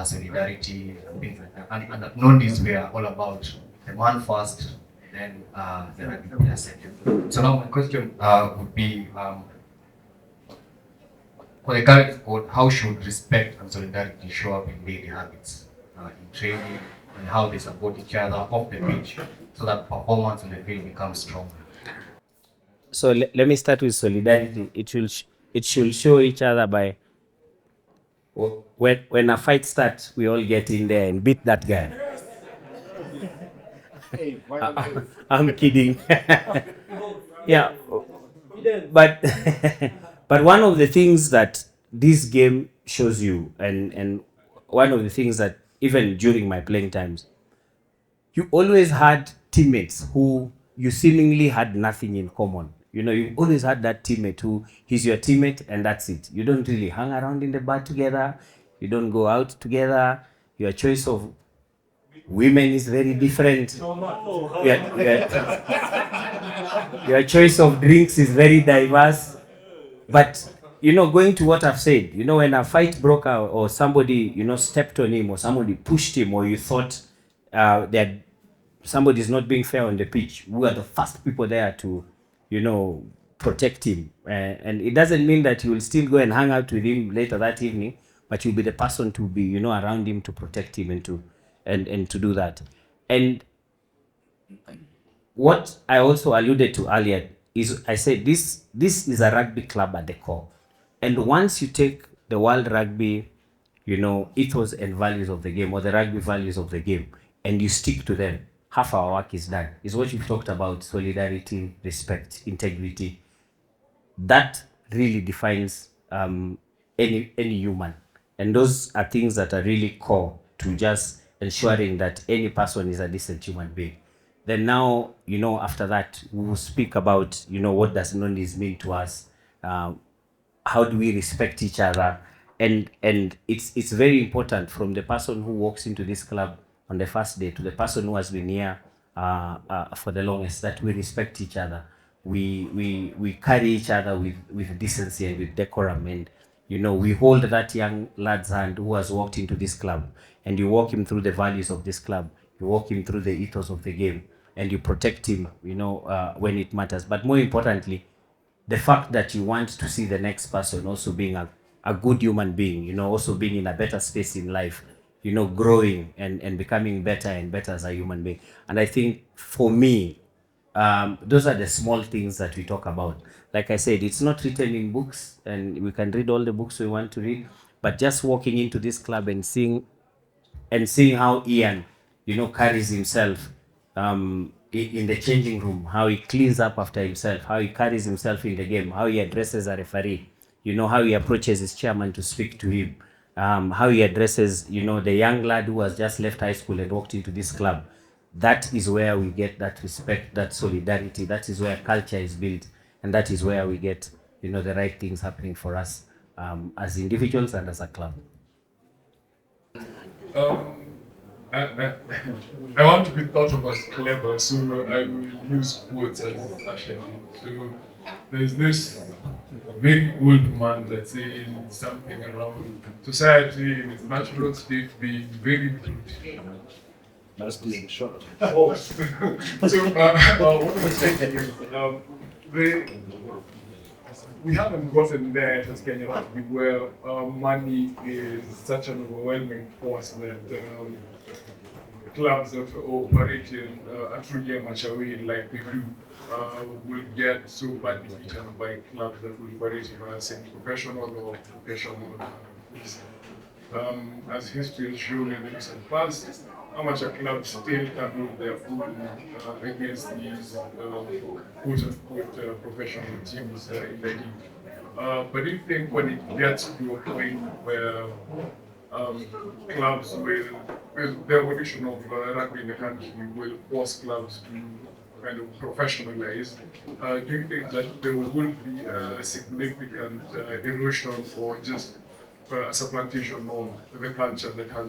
solidarity, and things like that. And Nondies were all about the man first, then the rugby player second. So now my question would be, for the current sport, how should respect and solidarity show up in daily habits, in training, and how they support each other off the pitch so that performance on the field becomes strong. So let me start with solidarity. It should show each other by when a fight starts, we all get in there and beat that guy. I'm kidding. Yeah, but but one of the things that this game shows you, and one of the things that even during my playing times, you always had teammates who you seemingly had nothing in common. You know, you always had that teammate who he's your teammate and that's it. You don't really hang around in the bar together. You don't go out together. Your choice of women is very different. Your choice of drinks is very diverse. But, you know, going to what I've said, you know, when a fight broke out or somebody, you know, stepped on him or somebody pushed him or you thought that somebody's not being fair on the pitch, we are the first people there to, you know, protect him. And it doesn't mean that you will still go and hang out with him later that evening, but you'll be the person to be, you know, around him to protect him and to do that. And what I also alluded to earlier is I said this is a rugby club at the core. And once you take the world rugby, you know, ethos and values of the game or the rugby values of the game and you stick to them, half our work is done. Is what you've talked about: solidarity, respect, integrity. That really defines any human. And those are things that are really core to just ensuring that any person is a decent human being. Then now, you know, after that, we will speak about, you know, what does Nondies mean to us? How do we respect each other? And it's very important, from the person who walks into this club on the first day to the person who has been here for the longest, that we respect each other. We carry each other with decency and with decorum, and you know, we hold that young lad's hand who has walked into this club, and you walk him through the values of this club, you walk him through the ethos of the game, and you protect him, you know, when it matters. But more importantly, the fact that you want to see the next person also being a good human being, you know, also being in a better space in life, you know, growing and becoming better and better as a human being. And I think for me, those are the small things that we talk about. Like I said, it's not written in books and we can read all the books we want to read, but just walking into this club and seeing how Ian, you know, carries himself in the changing room, how he cleans up after himself, how he carries himself in the game, how he addresses a referee, you know, how he approaches his chairman to speak to him, how he addresses, you know, the young lad who has just left high school and walked into this club. That is where we get that respect, that solidarity. That is where culture is built, and that is where we get, you know, the right things happening for us as individuals and as a club. I want to be thought of as clever, so I will use quotes as actually. So there's this very old man that says something around society in its natural state being very good. That's being short. So, what was saying, we haven't gotten there as Kenya Rugby where money is such an overwhelming force that clubs that operate in a truly amateur way like we do will get so badly beaten by clubs that will operate in a semi-professional or professional. As history has shown in the recent past, amateur clubs still can move their foot against these quote-unquote professional teams in the league. But do you think when it gets to a point where clubs will, with the evolution of rugby in the country, will force clubs to kind of professionalize, do you think that there will be a significant erosion or just a supplantation of the culture that has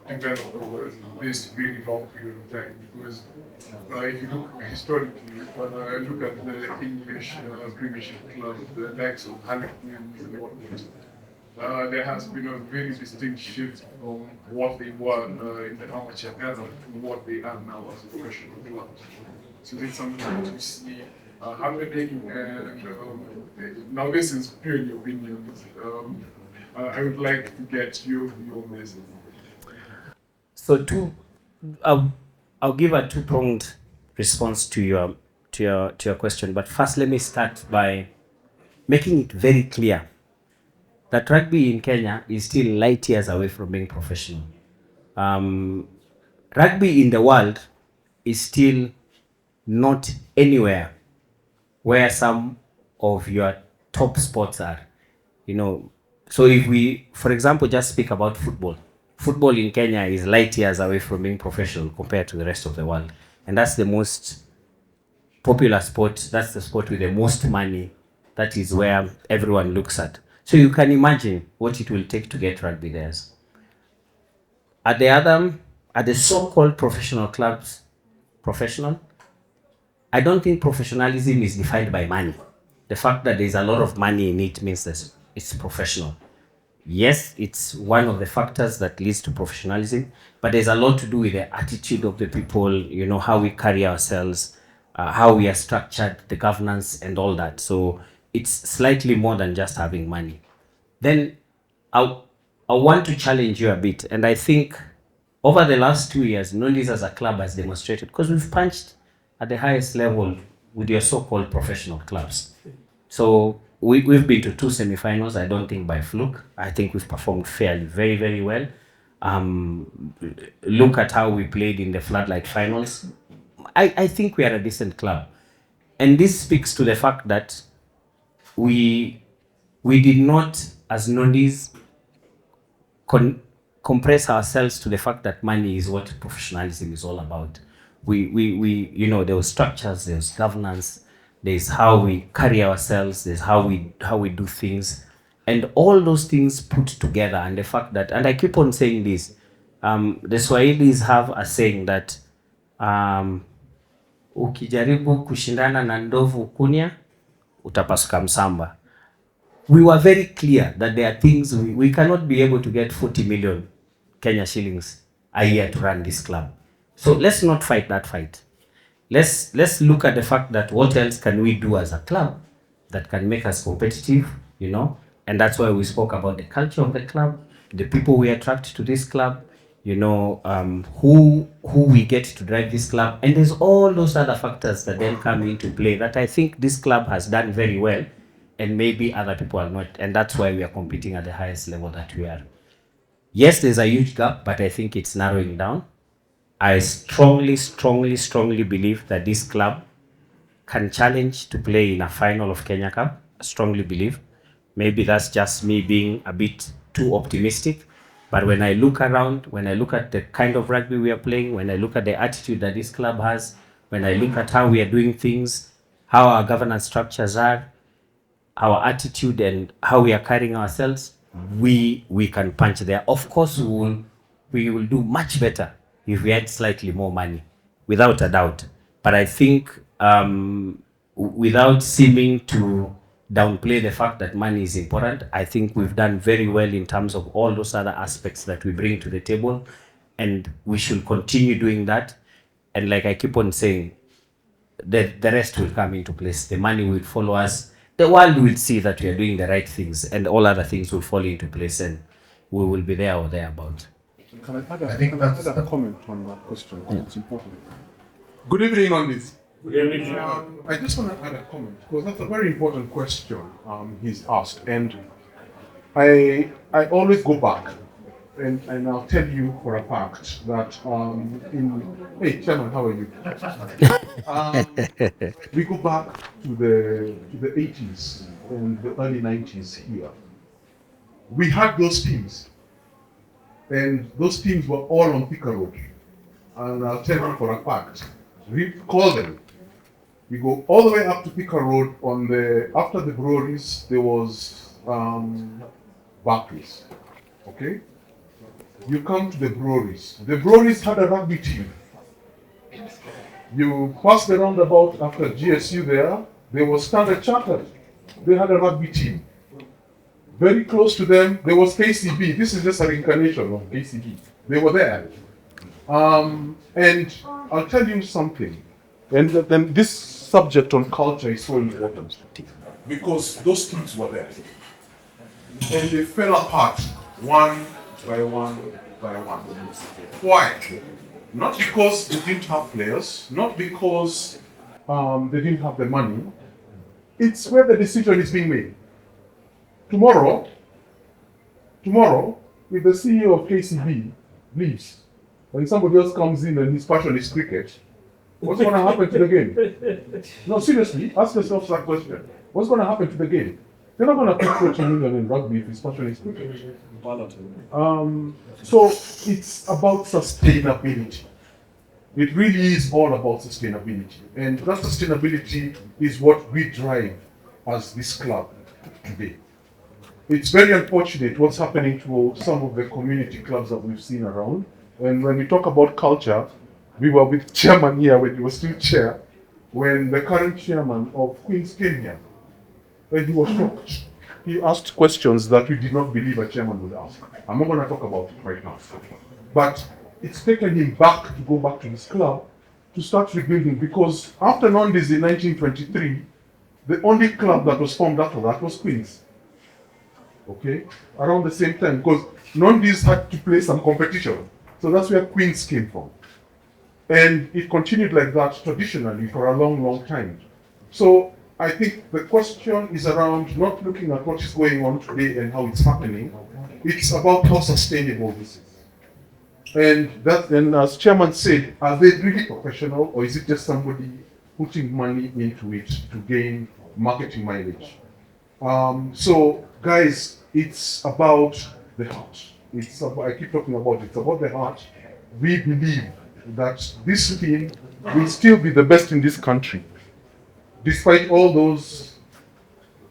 developed over this very long period of time? Because if you look historically, look at the English Premiership club, the likes of Harlequins and whatnot, there has been a very distinct shift from what they were in the amateur era to what they are now as professional clubs. So it's something to see happening, and now this is purely opinions. I would like to get your view on this. So I'll give a two-pronged response to your question. But first, let me start by making it very clear that rugby in Kenya is still light years away from being professional. Rugby in the world is still not anywhere where some of your top sports are. So if we, for example, just speak about football. Football in Kenya is light years away from being professional compared to the rest of the world. And that's the most popular sport. That's the sport with the most money. That is where everyone looks at. So you can imagine what it will take to get rugby there. At the so-called professional clubs, I don't think professionalism is defined by money. The fact that there's a lot of money in it means that it's professional. Yes, it's one of the factors that leads to professionalism, but there's a lot to do with the attitude of the people, how we carry ourselves, how we are structured, the governance and all that. So it's slightly more than just having money. Then I want to challenge you a bit. And I think over the last 2 years, Nondies as a club has demonstrated, because we've punched at the highest level with your so-called professional clubs. So we've been to 2 semi-finals, I don't think by fluke. I think we've performed fairly, very, very well. Look at how we played in the Floodlight finals. I think we are a decent club. And this speaks to the fact that we did not, as Nondies, compress ourselves to the fact that money is what professionalism is all about. There was structures, there's governance, there's how we carry ourselves, there's how we do things, and all those things put together. And the fact that, and I keep on saying this, the Swahilis have a saying that ukijaribu kushindana na ndovu kunya utapasuka msamba. We were very clear that there are things we cannot be able to get 40 million Kenya shillings a year to run this club. So let's not fight that fight. Let's look at the fact that what else can we do as a club that can make us competitive, and that's why we spoke about the culture of the club, the people we attract to this club, who we get to drive this club, and there's all those other factors that then come into play that I think this club has done very well, and maybe other people are not, and that's why we are competing at the highest level that we are. Yes, there's a huge gap, but I think it's narrowing down. I strongly believe that this club can challenge to play in a final of Kenya Cup. I strongly believe. Maybe that's just me being a bit too optimistic. But when I look around, when I look at the kind of rugby we are playing, when I look at the attitude that this club has, when I look at how we are doing things, how our governance structures are, our attitude and how we are carrying ourselves, we can punch there. Of course, we will do much better if we had slightly more money, without a doubt. But I think without seeming to downplay the fact that money is important, I think we've done very well in terms of all those other aspects that we bring to the table, and we should continue doing that. And like I keep on saying, the rest will come into place. The money will follow us. The world will see that we are doing the right things, and all other things will fall into place, and we will be there or thereabout. Can I add a comment on that question? Yeah. It's important. Good evening, Nondies. Good evening. I just want to add a comment because that's a very important question he's asked, and I always go back, and I'll tell you for a fact that hey Chairman, how are you? We go back to the 80s and the early 90s here. We had those teams. And those teams were all on Thika Road. And I'll tell you for a fact, we call them. We go all the way up to Thika Road. After the breweries, there was Barclays. Okay? You come to the breweries. The breweries had a rugby team. You pass the roundabout after GSU there was Standard Chartered. They had a rugby team. Very close to them, there was KCB. This is just an incarnation of KCB. They were there. And I'll tell you something. And then this subject on culture is so important. Because those teams were there. And they fell apart one by one by one. Why? Not because they didn't have players, not because they didn't have the money. It's where the decision is being made. Tomorrow, if the CEO of KCB leaves, and somebody else comes in and his passion is cricket, what's going to happen to the game? No, seriously, ask yourself that question. What's going to happen to the game? They're not going to put 20 million in rugby if his passion is cricket. So it's about sustainability. It really is all about sustainability. And that sustainability is what we drive as this club today. It's very unfortunate what's happening to some of the community clubs that we've seen around. And when we talk about culture, we were with chairman here when he was still chair, when the current chairman of Queens came here. And he was shocked. He asked questions that we did not believe a chairman would ask. I'm not going to talk about it right now. But it's taken him back to go back to his club to start rebuilding, because after Nondies in 1923, the only club that was formed after that was Queens. Okay? Around the same time, because Nondies had to play some competition. So that's where Queens came from. And it continued like that traditionally for a long, long time. So I think the question is around not looking at what is going on today and how it's happening. It's about how sustainable this is. And as chairman said, are they really professional, or is it just somebody putting money into it to gain marketing mileage? So guys, it's about the heart. I keep talking about it. It's about the heart. We believe that this team will still be the best in this country, despite all those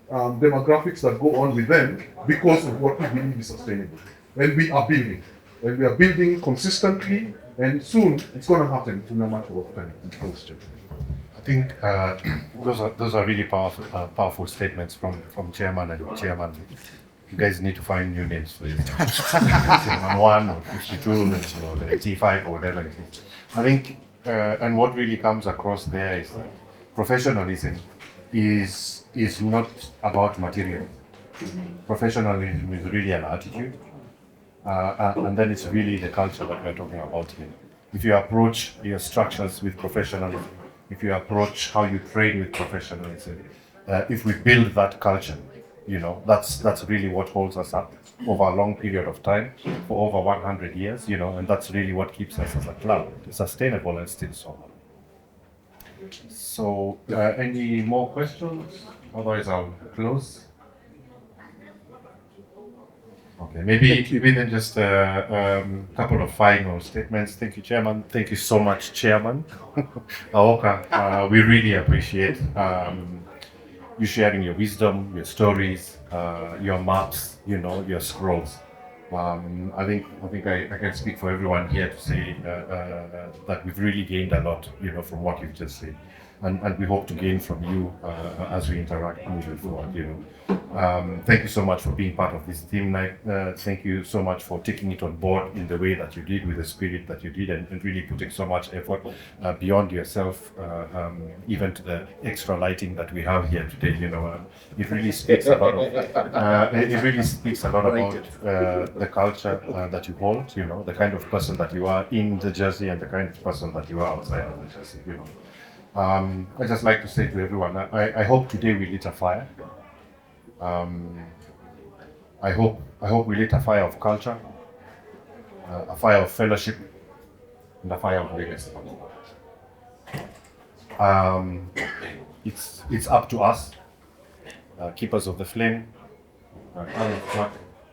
demographics that go on with them, because of what we believe is sustainable. And we are building. And we are building consistently, and soon it's going to happen in a matter of time. I think those are really powerful statements from chairman and chairman. You guys need to find new names for this. Chairman 1 or 52 or the T5 or whatever it is. I think, and what really comes across there is that professionalism is not about material. Professionalism is really an attitude. And then it's really the culture that we're talking about here. If you approach your structures with professionalism, if you approach how you train with professionalism, if we build that culture, that's really what holds us up over a long period of time, for over 100 years, and that's really what keeps us as a club sustainable and still so. So, any more questions? Otherwise, I'll close. Okay, maybe then just a couple of final statements. Thank you, Chairman. Thank you so much, Chairman. Auka, we really appreciate you sharing your wisdom, your stories, your maps, your scrolls. I think I can speak for everyone here to say that we've really gained a lot, from what you've just said. And we hope to gain from you as we interact moving forward. Thank you so much for being part of this team night. Thank you so much for taking it on board in the way that you did, with the spirit that you did, and really putting so much effort beyond yourself, even to the extra lighting that we have here today. It really speaks a lot about the culture that you hold. The kind of person that you are in the jersey and the kind of person that you are outside of the jersey. I just like to say to everyone, I hope today we lit a fire. I hope we lit a fire of culture, a fire of fellowship, and a fire of legacy. It's up to us, keepers of the flame.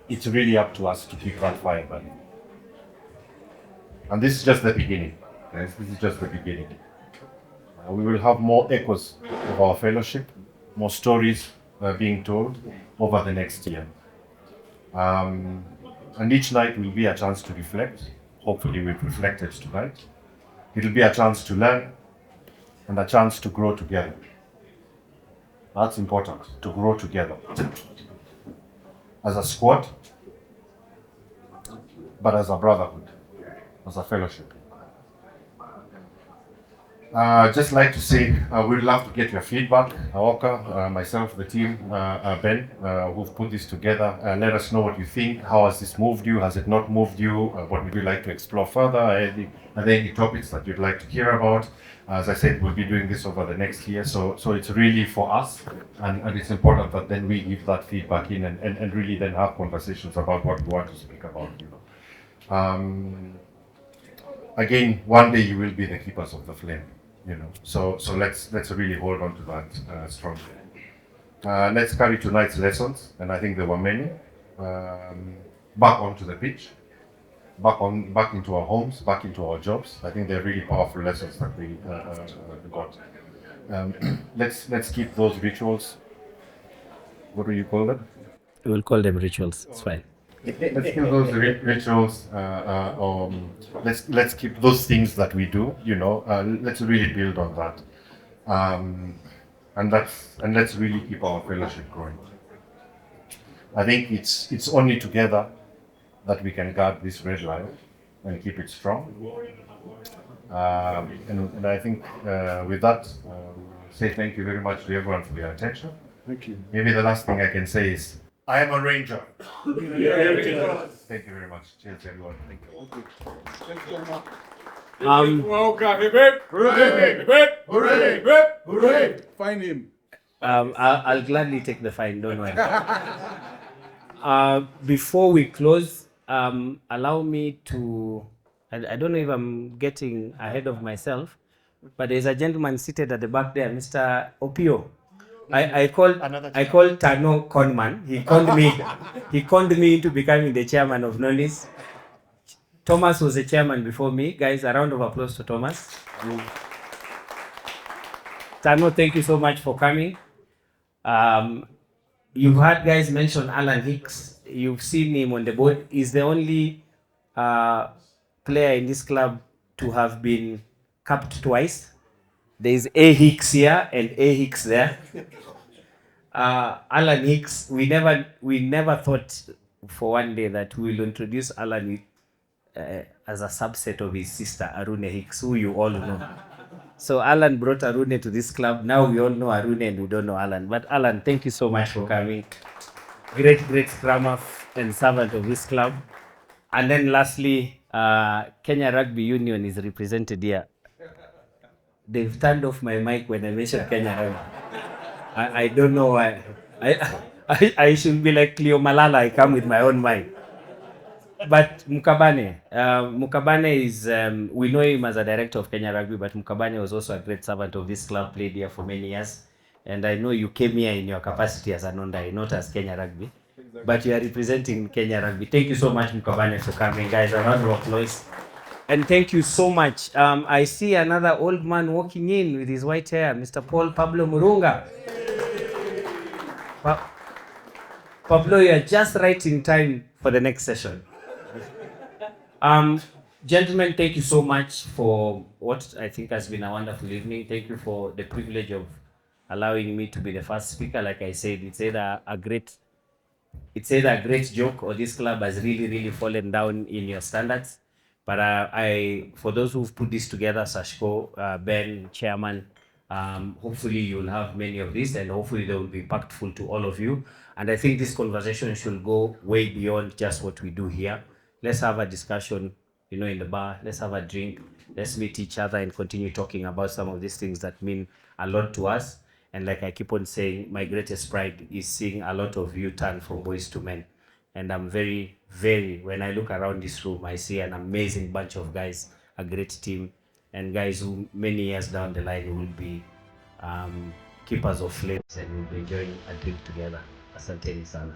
It's really up to us to keep that fire burning. And this is just the beginning, guys. This is just the beginning. We will have more echoes of our fellowship, more stories being told over the next year. And each night will be a chance to reflect. Hopefully we've reflected tonight. It'll be a chance to learn and a chance to grow together. That's important, to grow together. As a squad, but as a brotherhood, as a fellowship. Just like to say, we'd love to get your feedback. Auka, myself, the team, Ben, who've put this together. Let us know what you think. How has this moved you? Has it not moved you? What would you like to explore further? Are there any topics that you'd like to hear about? As I said, we'll be doing this over the next year. So it's really for us, and it's important that then we give that feedback in and really then have conversations about what we want to speak about. Again, one day you will be the keepers of the flame, So let's really hold on to that strongly. Let's carry tonight's lessons, and I think there were many, back onto the pitch, back into our homes, back into our jobs. I think they're really powerful lessons that we got. Let's keep those rituals. What do you call them? We'll call them rituals. It's fine. Let's keep those rituals. Let's keep those things that we do. Let's really build on that, and let's really keep our fellowship growing. I think it's only together that we can guard this red line and keep it strong. And I think with that, say thank you very much to everyone for your attention. Thank you. Maybe the last thing I can say is, I am a ranger. Thank you very much. Cheers, everyone. Thank you. Hooray! Find him. I'll gladly take the fine, don't worry. Before we close, allow me to, I don't know if I'm getting ahead of myself, but there's a gentleman seated at the back there, Mr. Opio. I called Tano Conman. He conned me into becoming the chairman of Nondies. Thomas was the chairman before me. Guys, a round of applause to Thomas. Tano, thank you so much for coming. You've heard guys mention Alan Hicks. You've seen him on the board. He's the only player in this club to have been capped twice. There's A Hicks here and A Hicks there. Alan Hicks, we never thought for one day that we will introduce Alan as a subset of his sister, Arune Hicks, who you all know. So Alan brought Arune to this club. Now we all know Arune and we don't know Alan. But Alan, thank you so much for coming. Great scrummer and servant of this club. And then lastly, Kenya Rugby Union is represented here. They've turned off my mic when I mentioned Kenya Rugby. I don't know why. I should be like Cleo Malala, I come with my own mic. But Mukabane is, we know him as a director of Kenya Rugby, but Mukabane was also a great servant of this club, played here for many years. And I know you came here in your capacity as a Nondai, not as Kenya Rugby. Exactly. But you are representing Kenya Rugby. Thank you so much, Mukabane, for coming, guys. A round of applause. And thank you so much. I see another old man walking in with his white hair, Mr. Paul Pablo Murunga. Pablo, you are just right in time for the next session. Gentlemen, thank you so much for what I think has been a wonderful evening. Thank you for the privilege of allowing me to be the first speaker. Like I said, it's either a great joke or this club has really fallen down in your standards. But for those who've put this together, Sashko, Ben, Chairman, hopefully you'll have many of these and hopefully they will be impactful to all of you. And I think this conversation should go way beyond just what we do here. Let's have a discussion, in the bar. Let's have a drink. Let's meet each other and continue talking about some of these things that mean a lot to us. And like I keep on saying, my greatest pride is seeing a lot of you turn from boys to men. And I'm very, when I look around this room, I see an amazing bunch of guys, a great team, and guys who many years down the line will be keepers of flames and we'll be enjoying a drink together. Asanteni sana.